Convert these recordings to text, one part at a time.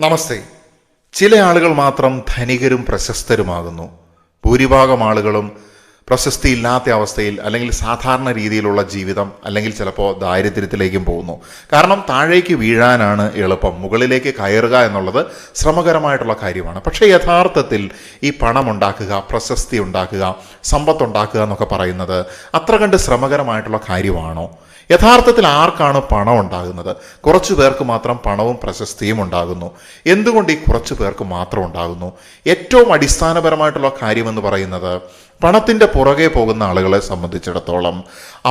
നമസ്തേ. ചില ആളുകൾ മാത്രം ധനികരും പ്രശസ്തരുമാകുന്നു. ഭൂരിഭാഗം ആളുകളും പ്രശസ്തിയില്ലാത്ത അവസ്ഥയിൽ അല്ലെങ്കിൽ സാധാരണ രീതിയിലുള്ള ജീവിതം അല്ലെങ്കിൽ ചിലപ്പോൾ ദാരിദ്ര്യത്തിലേക്കും പോകുന്നു. കാരണം താഴേക്ക് വീഴാനാണ് എളുപ്പം, മുകളിലേക്ക് കയറുക എന്നുള്ളത് ശ്രമകരമായിട്ടുള്ള കാര്യമാണ്. പക്ഷേ യഥാർത്ഥത്തിൽ ഈ പണം ഉണ്ടാക്കുക, പ്രശസ്തി ഉണ്ടാക്കുക, സമ്പത്തുണ്ടാക്കുക എന്നൊക്കെ പറയുന്നത് അത്ര കണ്ട് ശ്രമകരമായിട്ടുള്ള കാര്യമാണോ? യഥാർത്ഥത്തിൽ ആർക്കാണ് പണം ഉണ്ടാകുന്നത്? കുറച്ചു പേർക്ക് മാത്രം പണവും പ്രശസ്തിയും ഉണ്ടാകുന്നു. എന്തുകൊണ്ട് ഈ കുറച്ചു പേർക്ക് മാത്രം ഉണ്ടാകുന്നു? ഏറ്റവും അടിസ്ഥാനപരമായിട്ടുള്ള കാര്യമെന്ന് പറയുന്നത് പണത്തിൻ്റെ പുറകെ പോകുന്ന ആളുകളെ സംബന്ധിച്ചിടത്തോളം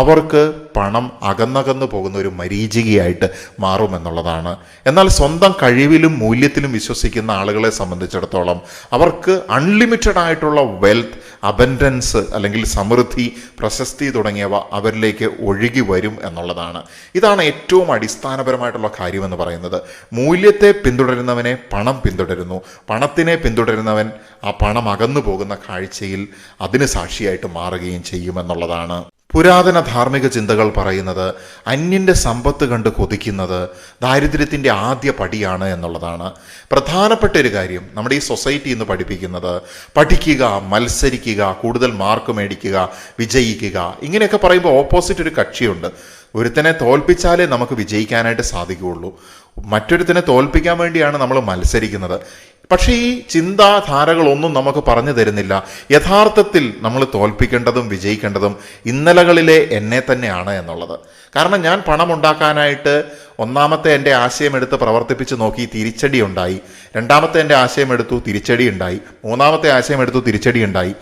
അവർക്ക് പണം അകന്നകന്നു പോകുന്ന ഒരു മരീചികയായിട്ട് മാറുമെന്നുള്ളതാണ്. എന്നാൽ സ്വന്തം കഴിവിലും മൂല്യത്തിലും വിശ്വസിക്കുന്ന ആളുകളെ സംബന്ധിച്ചിടത്തോളം അവർക്ക് അൺലിമിറ്റഡ് ആയിട്ടുള്ള വെൽത്ത്, അബൻഡൻസ് അല്ലെങ്കിൽ സമൃദ്ധി, പ്രശസ്തി തുടങ്ങിയവ അവരിലേക്ക് ഒഴുകി വരും എന്നുള്ളതാണ്. ഇതാണ് ഏറ്റവും അടിസ്ഥാനപരമായിട്ടുള്ള കാര്യമെന്ന് പറയുന്നത്. മൂല്യത്തെ പിന്തുടരുന്നവനെ പണം പിന്തുടരുന്നു, പണത്തിനെ പിന്തുടരുന്നവൻ ആ പണം അകന്നു പോകുന്ന കാഴ്ചയിൽ അതിന് സാക്ഷിയായിട്ട് മാറുകയും ചെയ്യുമെന്നുള്ളതാണ്. പുരാതന ധാർമ്മിക ചിന്തകൾ പറയുന്നത് അന്യൻ്റെ സമ്പത്ത് കണ്ട് കൊതിക്കുന്നത് ദാരിദ്ര്യത്തിൻ്റെ ആദ്യ പടിയാണ് എന്നുള്ളതാണ്. പ്രധാനപ്പെട്ട ഒരു കാര്യം നമ്മുടെ ഈ സൊസൈറ്റി ഇന്ന് പഠിപ്പിക്കുന്നത് പഠിക്കുക, മത്സരിക്കുക, കൂടുതൽ മാർക്ക് മേടിക്കുക, വിജയിക്കുക, ഇങ്ങനെയൊക്കെ പറയുമ്പോൾ ഓപ്പോസിറ്റ് ഒരു കക്ഷിയുണ്ട്. ഒരുത്തനെ തോൽപ്പിച്ചാലേ നമുക്ക് വിജയിക്കാനായിട്ട് സാധിക്കുകയുള്ളൂ. മറ്റൊരുത്തനെ തോൽപ്പിക്കാൻ വേണ്ടിയാണ് നമ്മൾ മത്സരിക്കുന്നത്. പക്ഷേ ഈ ചിന്താധാരകളൊന്നും നമുക്ക് പറഞ്ഞു തരുന്നില്ല യഥാർത്ഥത്തിൽ നമ്മൾ തോൽപ്പിക്കേണ്ടതും വിജയിക്കേണ്ടതും ഇന്നലകളിലെ എന്നെ തന്നെയാണ് എന്നുള്ളത്. കാരണം ഞാൻ പണം ഉണ്ടാക്കാനായിട്ട് ഒന്നാമത്തെ എൻ്റെ ആശയം എടുത്ത് പ്രവർത്തിപ്പിച്ച് നോക്കി, തിരിച്ചടി ഉണ്ടായി. രണ്ടാമത്തെ എൻ്റെ ആശയം എടുത്തു, തിരിച്ചടി ഉണ്ടായി. മൂന്നാമത്തെ ആശയം എടുത്തു, തിരിച്ചടി ഉണ്ടായി.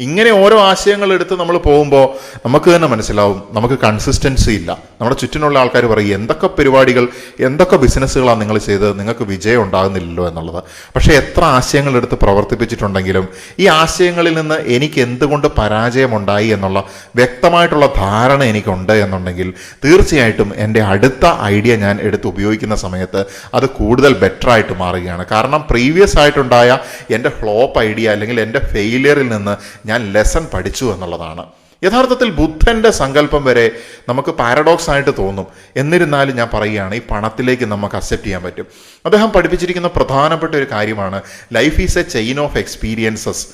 ഇങ്ങനെ ഓരോ ആശയങ്ങൾ എടുത്ത് നമ്മൾ പോകുമ്പോൾ നമുക്ക് തന്നെ മനസ്സിലാവും നമുക്ക് കൺസിസ്റ്റൻസി ഇല്ല. നമ്മുടെ ചുറ്റിനുള്ള ആൾക്കാർ പറയും എന്തൊക്കെ പരിപാടികൾ, എന്തൊക്കെ ബിസിനസ്സുകളാണ് നിങ്ങൾ ചെയ്തത്, നിങ്ങൾക്ക് വിജയം ഉണ്ടാകുന്നില്ലല്ലോ എന്നുള്ളത്. പക്ഷേ എത്ര ആശയങ്ങൾ എടുത്ത് പ്രവർത്തിപ്പിച്ചിട്ടുണ്ടെങ്കിലും ഈ ആശയങ്ങളിൽ നിന്ന് എനിക്ക് എന്തുകൊണ്ട് പരാജയമുണ്ടായി എന്നുള്ള വ്യക്തമായിട്ടുള്ള ധാരണ എനിക്കുണ്ട് എന്നുണ്ടെങ്കിൽ തീർച്ചയായിട്ടും എൻ്റെ അടുത്ത ഐഡിയ ഞാൻ എടുത്ത് ഉപയോഗിക്കുന്ന സമയത്ത് അത് കൂടുതൽ ബെറ്റർ ആയിട്ട് മാറുകയാണ്. കാരണം പ്രീവിയസ് ആയിട്ടുണ്ടായ എൻ്റെ ഫ്ലോപ്പ് ഐഡിയ അല്ലെങ്കിൽ എൻ്റെ ഫെയിലിയറിൽ നിന്ന് ഞാൻ ലെസൺ പഠിച്ചു എന്നുള്ളതാണ്. യഥാർത്ഥത്തിൽ ബുദ്ധൻ്റെ സങ്കല്പം വരെ നമുക്ക് പാരഡോക്സ് ആയിട്ട് തോന്നും. എന്നിരുന്നാലും ഞാൻ പറയുകയാണ്, ഈ പണത്തിലേക്ക് നമുക്ക് അക്സെപ്റ്റ് ചെയ്യാൻ പറ്റും. അദ്ദേഹം പഠിപ്പിച്ചിരിക്കുന്ന പ്രധാനപ്പെട്ട ഒരു കാര്യമാണ് life is A chain of experiences.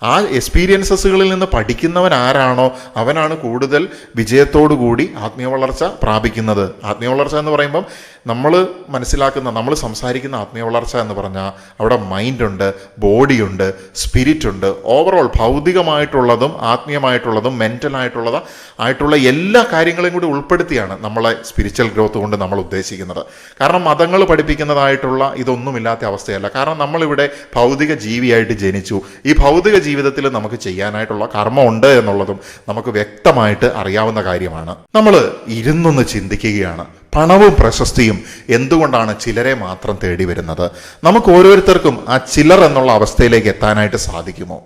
ആ എക്സ്പീരിയൻസസുകളിൽ നിന്ന് പഠിക്കുന്നവൻ ആരാണോ അവനാണ് കൂടുതൽ വിജയത്തോടുകൂടി ആത്മീയ വളർച്ച പ്രാപിക്കുന്നത്. ആത്മീയ വളർച്ച എന്ന് പറയുമ്പം നമ്മൾ മനസ്സിലാക്കുന്ന, നമ്മൾ സംസാരിക്കുന്ന ആത്മീയ വളർച്ച എന്ന് പറഞ്ഞാൽ അവിടെ മൈൻഡുണ്ട്, ബോഡിയുണ്ട്, സ്പിരിറ്റ് ഉണ്ട്. ഓവറോൾ ഭൗതികമായിട്ടുള്ളതും ആത്മീയമായിട്ടുള്ളതും മെൻ്റലായിട്ടുള്ള എല്ലാ കാര്യങ്ങളെയും കൂടി ഉൾപ്പെടുത്തിയാണ് നമ്മളെ സ്പിരിച്വൽ ഗ്രോത്ത് കൊണ്ട് നമ്മൾ ഉദ്ദേശിക്കുന്നത്. കാരണം മതങ്ങൾ പഠിപ്പിക്കുന്നതായിട്ടുള്ള ഇതൊന്നുമില്ലാത്ത അവസ്ഥയല്ല. കാരണം നമ്മളിവിടെ ഭൗതിക ജീവിയായിട്ട് ജനിച്ചു. ഈ ഭൗതിക ജീവിതത്തിൽ നമുക്ക് ചെയ്യാനായിട്ടുള്ള കർമ്മമുണ്ട് എന്നുള്ളതും നമുക്ക് വ്യക്തമായിട്ട് അറിയാവുന്ന കാര്യമാണ്. നമ്മൾ ഇരുന്നൊന്ന് ചിന്തിക്കുകയാണ്, പണവും പ്രശസ്തിയും എന്തുകൊണ്ടാണ് ചിലരെ മാത്രം തേടി വരുന്നത്? നമുക്ക് ഓരോരുത്തർക്കും ആ ചിലർ എന്നുള്ള അവസ്ഥയിലേക്ക് എത്താനായിട്ട് സാധിക്കുമോ?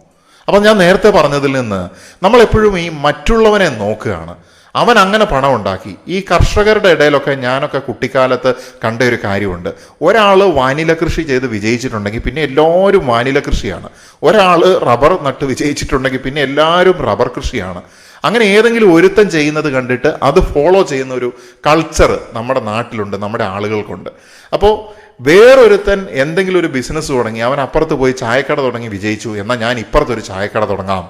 അപ്പം ഞാൻ നേരത്തെ പറഞ്ഞതിൽ നിന്ന് നമ്മളെപ്പോഴും ഈ മറ്റുള്ളവനെ നോക്കുകയാണ്. അവൻ അങ്ങനെ പണം ഉണ്ടാക്കി. ഈ കർഷകരുടെ ഇടയിലൊക്കെ ഞാനൊക്കെ കുട്ടിക്കാലത്ത് കണ്ട ഒരു കാര്യമുണ്ട്. ഒരാൾ വാനില കൃഷി ചെയ്ത് വിജയിച്ചിട്ടുണ്ടെങ്കിൽ പിന്നെ എല്ലാവരും വാനില കൃഷിയാണ്. ഒരാൾ റബ്ബർ നട്ട് വിജയിച്ചിട്ടുണ്ടെങ്കിൽ പിന്നെ എല്ലാവരും റബ്ബർ കൃഷിയാണ്. അങ്ങനെ ഏതെങ്കിലും ഒരുത്തൻ ചെയ്യുന്നത് കണ്ടിട്ട് അത് ഫോളോ ചെയ്യുന്ന ഒരു കൾച്ചർ നമ്മുടെ നാട്ടിലുണ്ട്, നമ്മുടെ ആളുകൾക്കുണ്ട്. അപ്പോൾ വേറൊരുത്തൻ എന്തെങ്കിലും ഒരു ബിസിനസ് തുടങ്ങി, അവൻ അപ്പുറത്ത് പോയി ചായക്കട തുടങ്ങി വിജയിച്ചു, എന്നാൽ ഞാൻ ഇപ്പുറത്തൊരു ചായക്കട തുടങ്ങാം.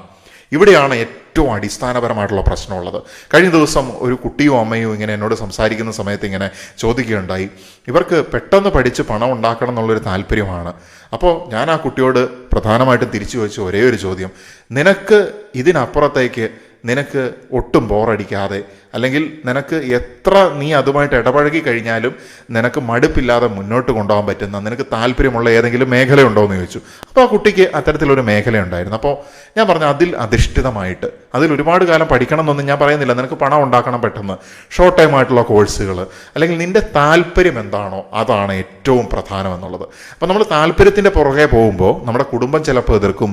ഇവിടെയാണ് ഏറ്റവും അടിസ്ഥാനപരമായിട്ടുള്ള പ്രശ്നമുള്ളത്. കഴിഞ്ഞ ദിവസം ഒരു കുട്ടിയും അമ്മയും ഇങ്ങനെ എന്നോട് സംസാരിക്കുന്ന സമയത്ത് ഇങ്ങനെ ചോദിക്കുകയുണ്ടായി, ഇവർക്ക് പെട്ടെന്ന് പഠിച്ച് പണം ഉണ്ടാക്കണം എന്നുള്ളൊരു താല്പര്യമാണ്. അപ്പോൾ ഞാൻ ആ കുട്ടിയോട് പ്രധാനമായിട്ടും തിരിച്ചു ചോദിച്ച ഒരേ ഒരു ചോദ്യം, നിനക്ക് ഇതിനപ്പുറത്തേക്ക് നിനക്ക് ഒട്ടും ബോറടിക്കാതെ അല്ലെങ്കിൽ നിനക്ക് എത്ര നീ അതുമായിട്ട് ഇടപഴകി കഴിഞ്ഞാലും നിനക്ക് മടുപ്പില്ലാതെ മുന്നോട്ട് കൊണ്ടുപോകാൻ പറ്റുന്ന നിനക്ക് താല്പര്യമുള്ള ഏതെങ്കിലും മേഖലയുണ്ടോ എന്ന് ചോദിച്ചു. അപ്പോൾ ആ കുട്ടിക്ക് അത്തരത്തിലൊരു മേഖലയുണ്ടായിരുന്നു. അപ്പോൾ ഞാൻ പറഞ്ഞു അതിൽ അധിഷ്ഠിതമായിട്ട്, അതിൽ ഒരുപാട് കാലം പഠിക്കണം എന്നൊന്നും ഞാൻ പറയുന്നില്ല. നിനക്ക് പണം ഉണ്ടാക്കണം പെട്ടെന്ന്, ഷോർട്ട് ടൈം ആയിട്ടുള്ള കോഴ്സുകൾ, അല്ലെങ്കിൽ നിൻ്റെ താല്പര്യം എന്താണോ അതാണ് ഏറ്റവും പ്രധാനം എന്നുള്ളത്. അപ്പോൾ നമ്മൾ താല്പര്യത്തിൻ്റെ പുറകെ പോകുമ്പോൾ നമ്മുടെ കുടുംബം ചിലപ്പോൾ എതിർക്കും,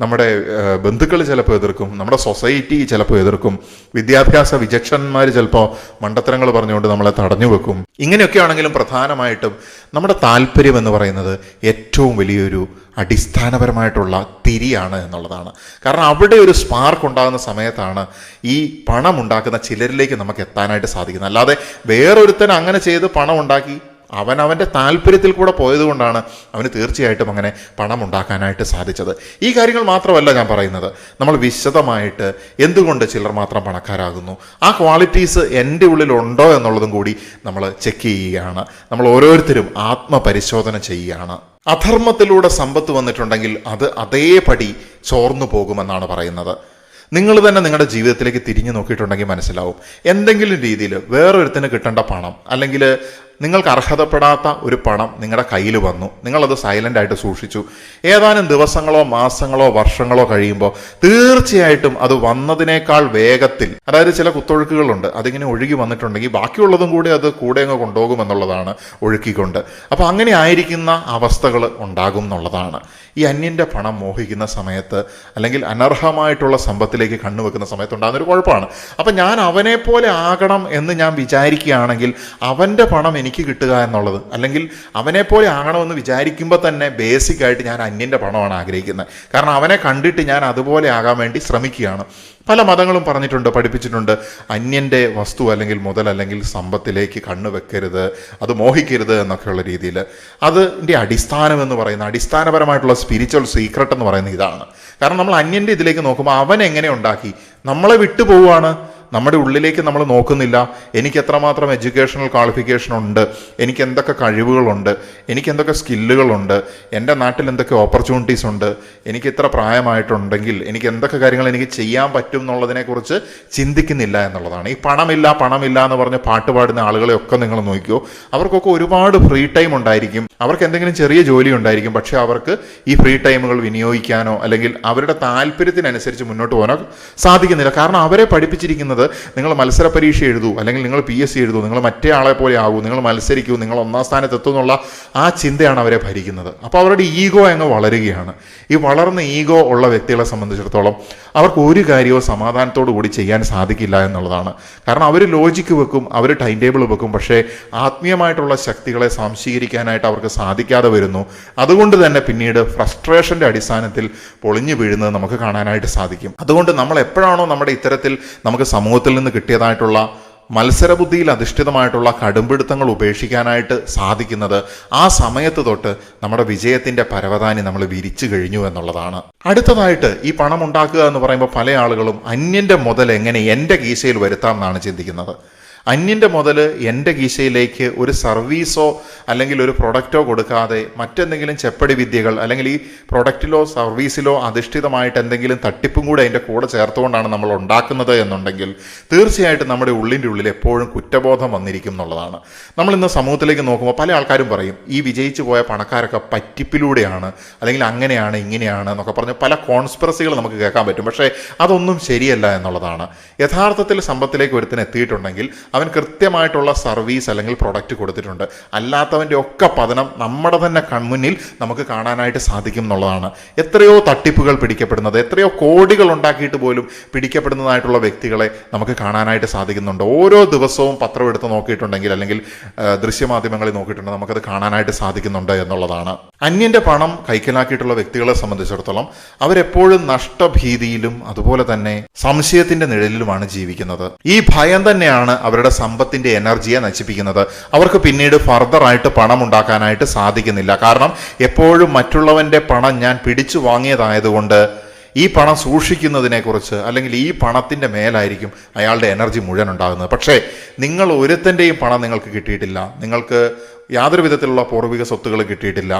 നമ്മുടെ ബന്ധുക്കൾ ചിലപ്പോൾ എതിർക്കും, നമ്മുടെ സൊസൈറ്റി ചിലപ്പോൾ എതിർക്കും, വിദ്യാഭ്യാസ വിചക്ഷണന്മാർ ചിലപ്പോൾ മണ്ടത്തരങ്ങൾ പറഞ്ഞുകൊണ്ട് നമ്മളെ തടഞ്ഞു വെക്കും. ഇങ്ങനെയൊക്കെ ആണെങ്കിലും പ്രധാനമായിട്ടും നമ്മുടെ താല്പര്യം എന്ന് പറയുന്നത് ഏറ്റവും വലിയൊരു അടിസ്ഥാനപരമായിട്ടുള്ള തിരിയാണ് എന്നുള്ളതാണ്. കാരണം അവിടെ ഒരു സ്പാർക്ക് ഉണ്ടാകുന്ന സമയത്താണ് ഈ പണം ഉണ്ടാക്കുന്ന ചിലരിലേക്ക് നമുക്ക് എത്താനായിട്ട് സാധിക്കുന്നത്. അല്ലാതെ വേറൊരുത്തൻ അങ്ങനെ ചെയ്ത് പണം ഉണ്ടാക്കി അവൻ അവൻ്റെ താല്പര്യത്തിൽ കൂടെ പോയതുകൊണ്ടാണ് അവന് തീർച്ചയായിട്ടും അങ്ങനെ പണം ഉണ്ടാക്കാനായിട്ട് സാധിച്ചത്. ഈ കാര്യങ്ങൾ മാത്രമല്ല ഞാൻ പറയുന്നത്, നമ്മൾ വിശദമായിട്ട് എന്തുകൊണ്ട് ചിലർ മാത്രം പണക്കാരാകുന്നു, ആ ക്വാളിറ്റീസ് എൻ്റെ ഉള്ളിലുണ്ടോ എന്നുള്ളതും കൂടി നമ്മൾ ചെക്ക് ചെയ്യുകയാണ്. നമ്മൾ ഓരോരുത്തരും ആത്മപരിശോധന ചെയ്യുകയാണ്. അധർമ്മത്തിലൂടെ സമ്പത്ത് വന്നിട്ടുണ്ടെങ്കിൽ അത് അതേപടി ചോർന്നു പോകുമെന്നാണ് പറയുന്നത്. നിങ്ങൾ തന്നെ നിങ്ങളുടെ ജീവിതത്തിലേക്ക് തിരിഞ്ഞു നോക്കിയിട്ടുണ്ടെങ്കിൽ മനസ്സിലാവും, എന്തെങ്കിലും രീതിയിൽ വേറൊരുത്തിന് കിട്ടേണ്ട പണം അല്ലെങ്കിൽ നിങ്ങൾക്ക് അർഹതപ്പെടാത്ത ഒരു പണം നിങ്ങളുടെ കയ്യിൽ വന്നു, നിങ്ങളത് സൈലൻ്റ് ആയിട്ട് സൂക്ഷിച്ചു. ഏതാനും ദിവസങ്ങളോ മാസങ്ങളോ വർഷങ്ങളോ കഴിയുമ്പോൾ തീർച്ചയായിട്ടും അത് വന്നതിനേക്കാൾ വേഗത്തിൽ, അതായത് ചില കുത്തൊഴുക്കുകളുണ്ട്, അതിങ്ങനെ ഒഴുകി വന്നിട്ടുണ്ടെങ്കിൽ ബാക്കിയുള്ളതും കൂടി അത് കൂടെ അങ്ങ് കൊണ്ടുപോകുമെന്നുള്ളതാണ്, ഒഴുക്കിക്കൊണ്ട്. അപ്പോൾ അങ്ങനെ ആയിരിക്കുന്ന അവസ്ഥകൾ ഉണ്ടാകും എന്നുള്ളതാണ്. ഈ അന്യൻ്റെ പണം മോഹിക്കുന്ന സമയത്ത് അല്ലെങ്കിൽ അനർഹമായിട്ടുള്ള സമ്പത്തിലേക്ക് കണ്ണുവെക്കുന്ന സമയത്ത് ഉണ്ടാകുന്നൊരു കുഴപ്പമാണ്. അപ്പം ഞാൻ അവനെ പോലെ ആകണം എന്ന് ഞാൻ വിചാരിക്കുകയാണെങ്കിൽ അവൻ്റെ പണം എനിക്ക് കിട്ടുക എന്നുള്ളത്, അല്ലെങ്കിൽ അവനെ പോലെ ആകണമെന്ന് വിചാരിക്കുമ്പോൾ തന്നെ ബേസിക്കായിട്ട് ഞാൻ അന്യൻ്റെ പണമാണ് ആഗ്രഹിക്കുന്നത്. കാരണം അവനെ കണ്ടിട്ട് ഞാൻ അതുപോലെ ആകാൻ വേണ്ടി ശ്രമിക്കുകയാണ്. പല മതങ്ങളും പറഞ്ഞിട്ടുണ്ട്, പഠിപ്പിച്ചിട്ടുണ്ട്, അന്യൻ്റെ വസ്തു അല്ലെങ്കിൽ മുതൽ അല്ലെങ്കിൽ സമ്പത്തിലേക്ക് കണ്ണു വെക്കരുത്, അത് മോഹിക്കരുത് എന്നൊക്കെയുള്ള രീതിയിൽ. അതിൻ്റെ അടിസ്ഥാനം എന്ന് പറയുന്ന, അടിസ്ഥാനപരമായിട്ടുള്ള സ്പിരിച്വൽ സീക്രട്ട് എന്ന് പറയുന്നത് ഇതാണ്. കാരണം നമ്മൾ അന്യൻ്റെ ഇതിലേക്ക് നോക്കുമ്പോൾ അവൻ എങ്ങനെ ഉണ്ടാക്കി, നമ്മളെ വിട്ടുപോവുകയാണ്, നമ്മുടെ ഉള്ളിലേക്ക് നമ്മൾ നോക്കുന്നില്ല. എനിക്ക് എത്രമാത്രം എഡ്യൂക്കേഷണൽ ക്വാളിഫിക്കേഷൻ ഉണ്ട്, എനിക്ക് എന്തൊക്കെ കഴിവുകളുണ്ട്, എനിക്ക് എന്തൊക്കെ സ്കില്ലുകളുണ്ട്, എൻ്റെ നാട്ടിൽ എന്തൊക്കെ ഓപ്പർച്യൂണിറ്റീസ് ഉണ്ട്, എനിക്ക് ഇത്ര പ്രായമായിട്ടുണ്ടെങ്കിൽ എനിക്ക് എന്തൊക്കെ കാര്യങ്ങൾ എനിക്ക് ചെയ്യാൻ പറ്റും എന്നുള്ളതിനെക്കുറിച്ച് ചിന്തിക്കുന്നില്ല എന്നുള്ളതാണ്. ഈ പണമില്ല എന്ന് പറഞ്ഞ് പാട്ട് പാടുന്ന ആളുകളെയൊക്കെ നിങ്ങൾ നോക്കിയോ, അവർക്കൊക്കെ ഒരുപാട് ഫ്രീ ടൈം ഉണ്ടായിരിക്കും, അവർക്ക് എന്തെങ്കിലും ചെറിയ ജോലി ഉണ്ടായിരിക്കും, പക്ഷേ അവർക്ക് ഈ ഫ്രീ ടൈമുകൾ വിനിയോഗിക്കാനോ അല്ലെങ്കിൽ അവരുടെ താല്പര്യത്തിനനുസരിച്ച് മുന്നോട്ട് പോകാനോ സാധിക്കുന്നില്ല. കാരണം അവരെ പഠിപ്പിച്ചിരിക്കുന്നത് നിങ്ങൾ മത്സര പരീക്ഷ എഴുതൂ, അല്ലെങ്കിൽ നിങ്ങൾ PSC എഴുതൂ, നിങ്ങൾ മറ്റേ ആളെ പോലെ ആകൂ, നിങ്ങൾ മത്സരിക്കൂ, നിങ്ങൾ ഒന്നാം സ്ഥാനത്ത് എത്തുന്നുള്ള ആ ചിന്തയാണ് അവരെ ഭരിക്കുന്നത്. അപ്പോൾ അവരുടെ ഈഗോ അങ്ങ് വളരുകയാണ്. ഈ വളർന്ന ഈഗോ ഉള്ള വ്യക്തികളെ സംബന്ധിച്ചിടത്തോളം അവർക്ക് ഒരു കാര്യവും സമാധാനത്തോടു കൂടി ചെയ്യാൻ സാധിക്കില്ല എന്നുള്ളതാണ്. കാരണം അവർ ലോജിക്ക് വെക്കും, അവർ ടൈം ടേബിൾ വെക്കും, പക്ഷേ ആത്മീയമായിട്ടുള്ള ശക്തികളെ സംശീകരിക്കാനായിട്ട് അവർക്ക് സാധിക്കാതെ വരുന്നു. അതുകൊണ്ട് തന്നെ പിന്നീട് ഫ്രസ്ട്രേഷൻ്റെ അടിസ്ഥാനത്തിൽ പൊളിഞ്ഞു വീഴുന്നത് നമുക്ക് കാണാനായിട്ട് സാധിക്കും. അതുകൊണ്ട് നമ്മൾ എപ്പോഴാണോ നമ്മുടെ ഇത്തരത്തിൽ നമുക്ക് സമൂഹത്തിൽ നിന്ന് കിട്ടിയതായിട്ടുള്ള മത്സരബുദ്ധിയിൽ അധിഷ്ഠിതമായിട്ടുള്ള കടുംപിടുത്തങ്ങൾ ഉപേക്ഷിക്കാനായിട്ട് സാധിക്കുന്നത്, ആ സമയത്ത് തൊട്ട് നമ്മുടെ വിജയത്തിൻ്റെ പരവതാനി നമ്മൾ വിരിച്ചു കഴിഞ്ഞു എന്നുള്ളതാണ്. അടുത്തതായിട്ട് ഈ പണം ഉണ്ടാക്കുക എന്ന് പറയുമ്പോൾ പല ആളുകളും അന്യൻ്റെ മുതൽ എങ്ങനെ എൻ്റെ കീശയിൽ വരുത്താം എന്നാണ് ചിന്തിക്കുന്നത്. അന്യൻ്റെ മുതൽ എൻ്റെ കീശയിലേക്ക് ഒരു സർവീസോ അല്ലെങ്കിൽ ഒരു പ്രൊഡക്റ്റോ കൊടുക്കാതെ മറ്റെന്തെങ്കിലും ചെപ്പടി വിദ്യകൾ അല്ലെങ്കിൽ ഈ പ്രൊഡക്റ്റിലോ സർവീസിലോ അധിഷ്ഠിതമായിട്ട് എന്തെങ്കിലും തട്ടിപ്പും കൂടെ അതിൻ്റെ കൂടെ ചേർത്തുകൊണ്ടാണ് നമ്മൾ ഉണ്ടാക്കുന്നത് എന്നുണ്ടെങ്കിൽ തീർച്ചയായിട്ടും നമ്മുടെ ഉള്ളിൻ്റെ ഉള്ളിൽ എപ്പോഴും കുറ്റബോധം വന്നിരിക്കും എന്നുള്ളതാണ്. നമ്മളിന്ന് സമൂഹത്തിലേക്ക് നോക്കുമ്പോൾ പല ആൾക്കാരും പറയും, ഈ വിജയിച്ചു പോയ പണക്കാരൊക്കെ പറ്റിപ്പിലൂടെയാണ്, അല്ലെങ്കിൽ അങ്ങനെയാണ് ഇങ്ങനെയാണ് എന്നൊക്കെ പറഞ്ഞ് പല കോൺസ്പിറസികൾ നമുക്ക് കേൾക്കാൻ പറ്റും. പക്ഷേ അതൊന്നും ശരിയല്ല എന്നുള്ളതാണ്. യഥാർത്ഥത്തിൽ സമ്പത്തിലേക്ക് ഒരുത്തിന് എത്തിയിട്ടുണ്ടെങ്കിൽ അവൻ കൃത്യമായിട്ടുള്ള സർവീസ് അല്ലെങ്കിൽ പ്രൊഡക്റ്റ് കൊടുത്തിട്ടുണ്ട്. അല്ലാത്തവൻ്റെ ഒക്കെ പതനം നമ്മുടെ തന്നെ കൺമുന്നിൽ നമുക്ക് കാണാനായിട്ട് സാധിക്കും എന്നുള്ളതാണ്. എത്രയോ തട്ടിപ്പുകൾ പിടിക്കപ്പെടുന്നത്, എത്രയോ കോടികൾ ഉണ്ടാക്കിയിട്ട് പോലും പിടിക്കപ്പെടുന്നതായിട്ടുള്ള വ്യക്തികളെ നമുക്ക് കാണാനായിട്ട് സാധിക്കുന്നുണ്ട്. ഓരോ ദിവസവും പത്രം എടുത്ത് നോക്കിയിട്ടുണ്ടെങ്കിൽ അല്ലെങ്കിൽ ദൃശ്യമാധ്യമങ്ങളിൽ നോക്കിയിട്ടുണ്ടെങ്കിൽ നമുക്കത് കാണാനായിട്ട് സാധിക്കുന്നുണ്ട് എന്നുള്ളതാണ്. അന്യൻ്റെ പണം കൈക്കലാക്കിയിട്ടുള്ള വ്യക്തികളെ സംബന്ധിച്ചിടത്തോളം അവരെപ്പോഴും നഷ്ടഭീതിയിലും അതുപോലെ തന്നെ സംശയത്തിൻ്റെ നിഴലിലുമാണ് ജീവിക്കുന്നത്. ഈ ഭയം തന്നെയാണ് അവരുടെ സമ്പത്തിന്റെ എനർജിയെ നശിപ്പിക്കുന്നത്. അവർക്ക് പിന്നീട് ഫർദറായിട്ട് പണം ഉണ്ടാക്കാനായിട്ട് സാധിക്കുന്നില്ല. കാരണം എപ്പോഴും മറ്റുള്ളവന്റെ പണം ഞാൻ പിടിച്ചു വാങ്ങിയതായതുകൊണ്ട് ഈ പണം സൂക്ഷിക്കുന്നതിനെക്കുറിച്ച് അല്ലെങ്കിൽ ഈ പണത്തിൻ്റെ മേലായിരിക്കും അയാളുടെ എനർജി മുഴുവൻ ഉണ്ടാകുന്നത്. പക്ഷേ നിങ്ങൾ ഒരുത്തൻ്റെയും പണം നിങ്ങൾക്ക് കിട്ടിയിട്ടില്ല, നിങ്ങൾക്ക് യാതൊരു വിധത്തിലുള്ള പൂർവിക സ്വത്തുകൾ കിട്ടിയിട്ടില്ല,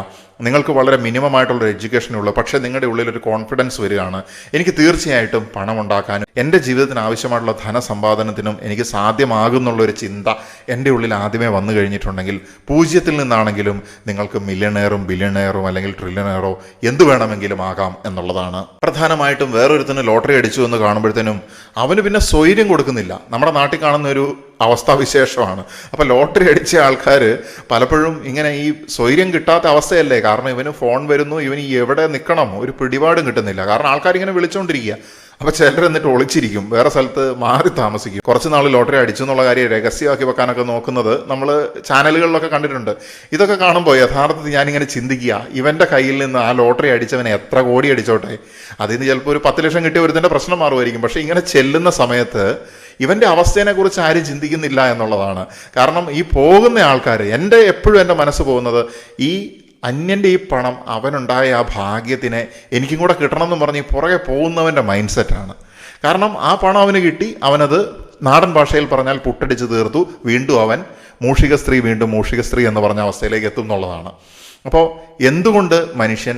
നിങ്ങൾക്ക് വളരെ മിനിമമായിട്ടുള്ളൊരു എഡ്യൂക്കേഷനുള്ളൂ, പക്ഷേ നിങ്ങളുടെ ഉള്ളിലൊരു കോൺഫിഡൻസ് വരികയാണ്, എനിക്ക് തീർച്ചയായിട്ടും പണം ഉണ്ടാക്കാനും എൻ്റെ ജീവിതത്തിന് ആവശ്യമായിട്ടുള്ള ധനസമ്പാദനത്തിനും എനിക്ക് സാധ്യമാകുന്നുള്ളൊരു ചിന്ത എൻ്റെ ഉള്ളിൽ ആദ്യമേ വന്നു കഴിഞ്ഞിട്ടുണ്ടെങ്കിൽ 0 നിന്നാണെങ്കിലും നിങ്ങൾക്ക് മില്യണയറും ബില്യണയറും അല്ലെങ്കിൽ ട്രില്യണയറോ എന്ത് വേണമെങ്കിലും ആകാം എന്നുള്ളതാണ്. പ്രധാനമായിട്ടും വേറൊരുത്തിന് ലോട്ടറി അടിച്ചു എന്ന് കാണുമ്പോഴത്തേനും അവന് പിന്നെ സ്വൈര്യം കൊടുക്കുന്നില്ല. നമ്മുടെ നാട്ടിൽ കാണുന്ന ഒരു അവസ്ഥാവിശേഷമാണ്. അപ്പോൾ ലോട്ടറി അടിച്ച ആൾക്കാർ പലപ്പോഴും ഇങ്ങനെ ഈ സ്വൈര്യം കിട്ടാത്ത അവസ്ഥയല്ലേ. കാരണം ഇവന് ഫോൺ വരുന്നു, ഇവന് എവിടെ നിൽക്കണം ഒരു പിടിപാടും കിട്ടുന്നില്ല. കാരണം ആൾക്കാരിങ്ങനെ വിളിച്ചുകൊണ്ടിരിക്കുക. അപ്പോൾ ചിലർ എന്നിട്ട് ഒളിച്ചിരിക്കും, വേറെ സ്ഥലത്ത് മാറി താമസിക്കും. കുറച്ച് നാൾ ലോട്ടറി അടിച്ചു എന്നുള്ള കാര്യം രഹസ്യമാക്കി വെക്കാനൊക്കെ നോക്കുന്നത് നമ്മൾ ചാനലുകളിലൊക്കെ കണ്ടിട്ടുണ്ട്. ഇതൊക്കെ കാണുമ്പോൾ യഥാർത്ഥത്തിൽ ഞാനിങ്ങനെ ചിന്തിക്കുക, ഇവൻ്റെ കയ്യിൽ നിന്ന് ആ ലോട്ടറി അടിച്ചവനെ എത്ര കോടി അടിച്ചോട്ടെ, അതിന് ചിലപ്പോൾ ഒരു 10 ലക്ഷം കിട്ടിയ ഒരുത്തൻ്റെ പ്രശ്നം മാറുമായിരിക്കും. പക്ഷേ ഇങ്ങനെ ചെല്ലുന്ന സമയത്ത് ഇവൻ്റെ അവസ്ഥേനെക്കുറിച്ച് ആരും ചിന്തിക്കുന്നില്ല എന്നുള്ളതാണ്. കാരണം ഈ പോകുന്ന ആൾക്കാർ, എപ്പോഴും എൻ്റെ മനസ്സ് പോകുന്നത് ഈ അന്യൻ്റെ ഈ പണം, അവനുണ്ടായ ആ ഭാഗ്യത്തിനെ എനിക്കും കൂടെ കിട്ടണമെന്ന് പറഞ്ഞ് പുറകെ പോകുന്നവൻ്റെ മൈൻഡ് സെറ്റാണ്. കാരണം ആ പണം അവന് കിട്ടി, അവനത് നാടൻ ഭാഷയിൽ പറഞ്ഞാൽ പുട്ടടിച്ച് തീർത്തു, വീണ്ടും അവൻ മൂഷിക സ്ത്രീ വീണ്ടും മൂഷിക സ്ത്രീ എന്ന് പറഞ്ഞ അവസ്ഥയിലേക്ക് എത്തും എന്നുള്ളതാണ്. അപ്പോൾ എന്തുകൊണ്ട് മനുഷ്യൻ